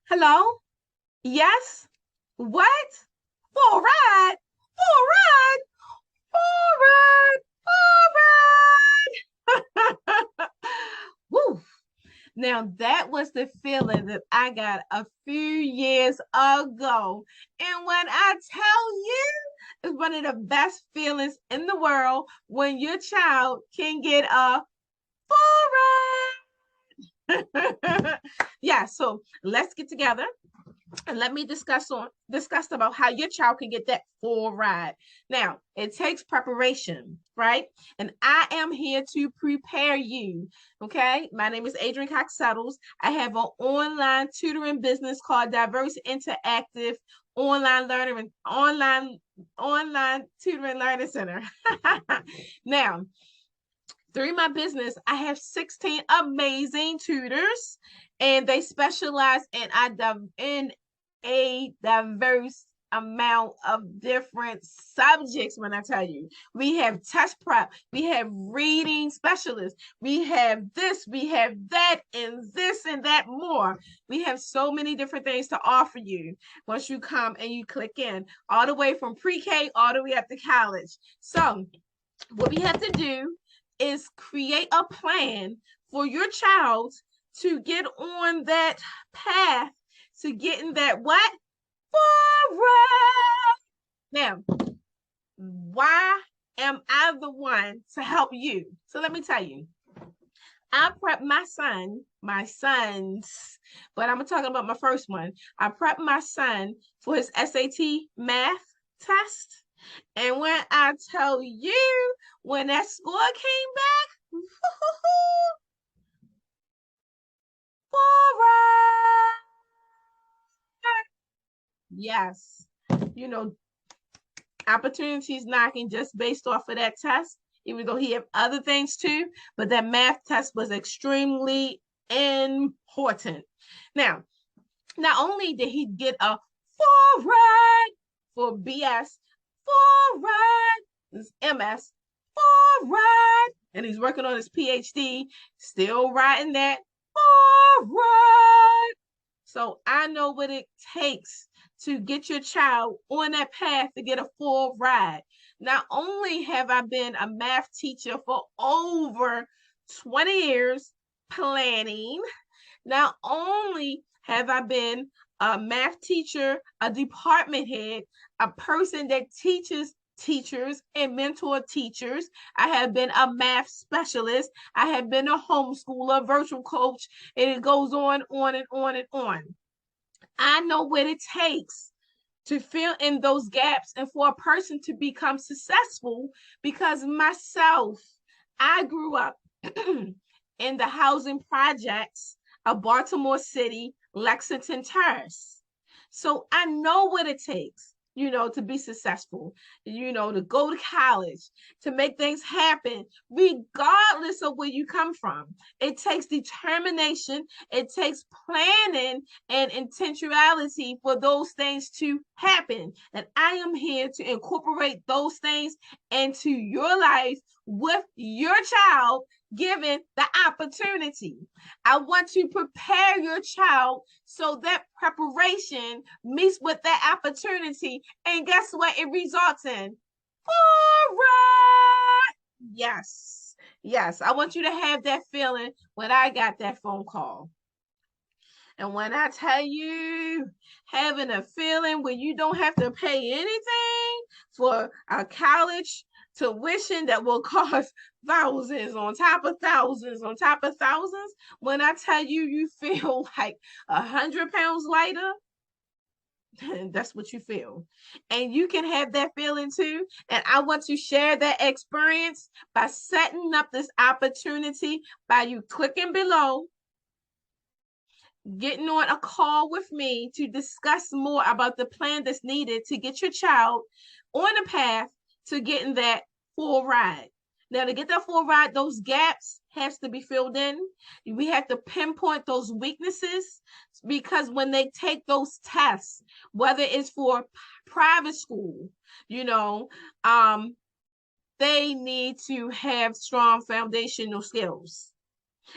Hello? Yes? What? For a ride? For a ride? For a ride? For a ride? Woo! Now that was the feeling that I got a few years ago. And when I tell you, it's one of the best feelings in the world when your child can get a full ride. Yeah, so let's get together and let me discuss about how your child can get that full ride. Now, it takes preparation, right? And I am here to prepare you. Okay, my name is Adrian Cox-Settles. I have an online tutoring business called Diverse Interactive Online Learning and Online Tutoring Learning Center. Now, through my business, I have 16 amazing tutors, and they specialize in a diverse amount of different subjects. When I tell you, we have test prep, we have reading specialists, we have this, we have that, and this and that more. We have so many different things to offer you once you come and you click in, all the way from pre-K all the way up to college. So what we have to do is create a plan for your child to get on that path to getting that what? Forward. Now, why am I the one to help you? So let me tell you. I prepped my sons, but I'm talking about my first one. I prepped my son for his SAT math test. And when I tell you, when that score came back, forward. Yes. You know, opportunities knocking just based off of that test, even though he had other things too, but that math test was extremely important. Now, not only did he get a full ride for BS, full ride, his MS, full ride, and he's working on his PhD, still riding that full ride. So I know what it takes to get your child on that path to get a full ride. Not only have I been a math teacher for over 20 years planning, not only have I been a math teacher, a department head, a person that teaches teachers and mentor teachers. I have been a math specialist. I have been a homeschooler, virtual coach, and it goes on and on and on. I know what it takes to fill in those gaps and for a person to become successful because myself, I grew up in the housing projects of Baltimore City, Lexington Terrace. So I know what it takes, to be successful, to go to college, to make things happen, regardless of where you come from. It takes determination, it takes planning and intentionality for those things to happen. And I am here to incorporate those things into your life with your child given the opportunity. I want to prepare your child so that preparation meets with that opportunity. And guess what? It results in forward. Yes. Yes. I want you to have that feeling when I got that phone call. And when I tell you, having a feeling where you don't have to pay anything for a college tuition that will cost thousands on top of thousands on top of thousands, when I tell you, you feel like 100 pounds lighter, that's what you feel. And you can have that feeling too. And I want to share that experience by setting up this opportunity by you clicking below, getting on a call with me to discuss more about the plan that's needed to get your child on a path to getting that full ride. Now, to get that full ride, those gaps has to be filled in. We have to pinpoint those weaknesses because when they take those tests, whether it's for private school, they need to have strong foundational skills.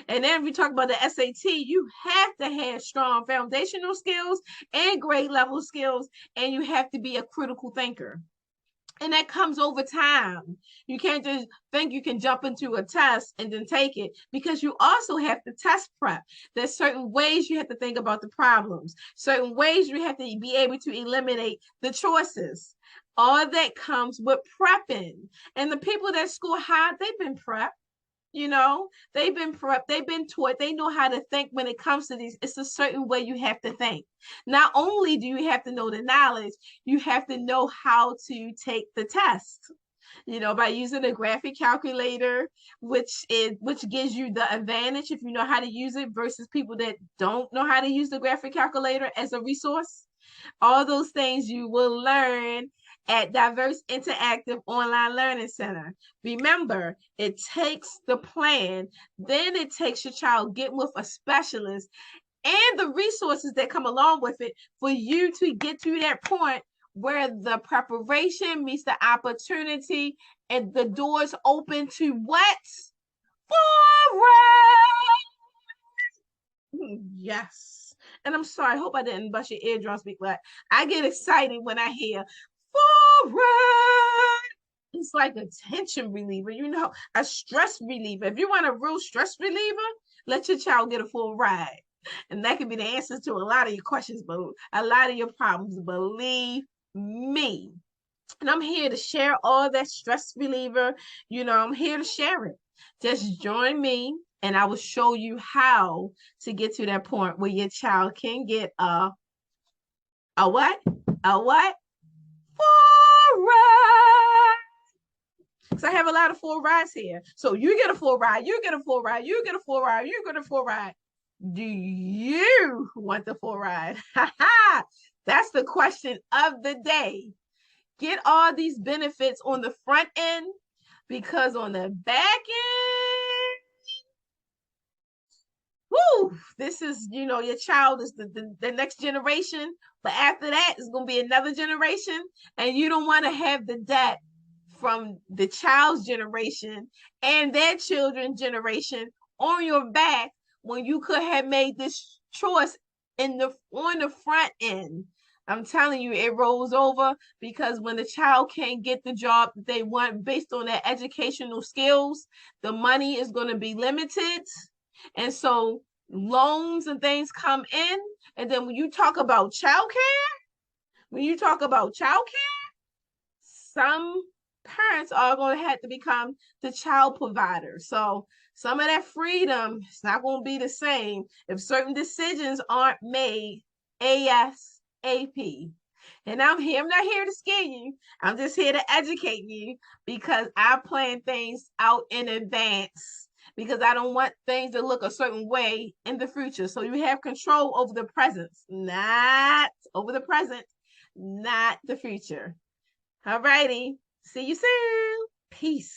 And then if we talk about the SAT, you have to have strong foundational skills and grade level skills, and you have to be a critical thinker. And that comes over time. You can't just think you can jump into a test and then take it, because you also have to test prep. There's certain ways you have to think about the problems, certain ways you have to be able to eliminate the choices. All that comes with prepping. And the people that score high, they've been prepped. They've been prepped, they've been taught, they know how to think when it comes to these. It's a certain way you have to think. Not only do you have to know the knowledge, you have to know how to take the test. By using a graphic calculator, which gives you the advantage if you know how to use it versus people that don't know how to use the graphic calculator as a resource. All those things you will learn at Diverse Interactive Online Learning Center. Remember, it takes the plan, then it takes your child getting with a specialist and the resources that come along with it for you to get to that point where the preparation meets the opportunity and the doors open to what? Forward! Yes. And I'm sorry, I hope I didn't bust your eardrums, but I get excited when I hear forward. It's like a tension reliever, a stress reliever. If you want a real stress reliever, let your child get a full ride. And that can be the answers to a lot of your questions, but a lot of your problems, believe me. And I'm here to share all that stress reliever. I'm here to share it. Just join me and I will show you how to get to that point where your child can get a what? A what? Full ride. Because I have a lot of full rides here. So you get a full ride, you get a full ride, you get a full ride, you get a full ride. Do you want the full ride? That's the question of the day. Get all these benefits on the front end, because on the back end, whoo, this is, your child is the next generation. But after that, it's going to be another generation. And you don't want to have the debt from the child's generation and their children's generation on your back when you could have made this choice on the front end. I'm telling you, it rolls over, because when the child can't get the job that they want based on their educational skills, the money is going to be limited. And so loans and things come in. And then when you talk about childcare, some parents are going to have to become the child provider. So some of that freedom is not going to be the same if certain decisions aren't made ASAP. And I'm not here to scare you. I'm just here to educate you, because I plan things out in advance, because I don't want things to look a certain way in the future. So you have control over the present, not over the present, not the future. All righty. See you soon. Peace.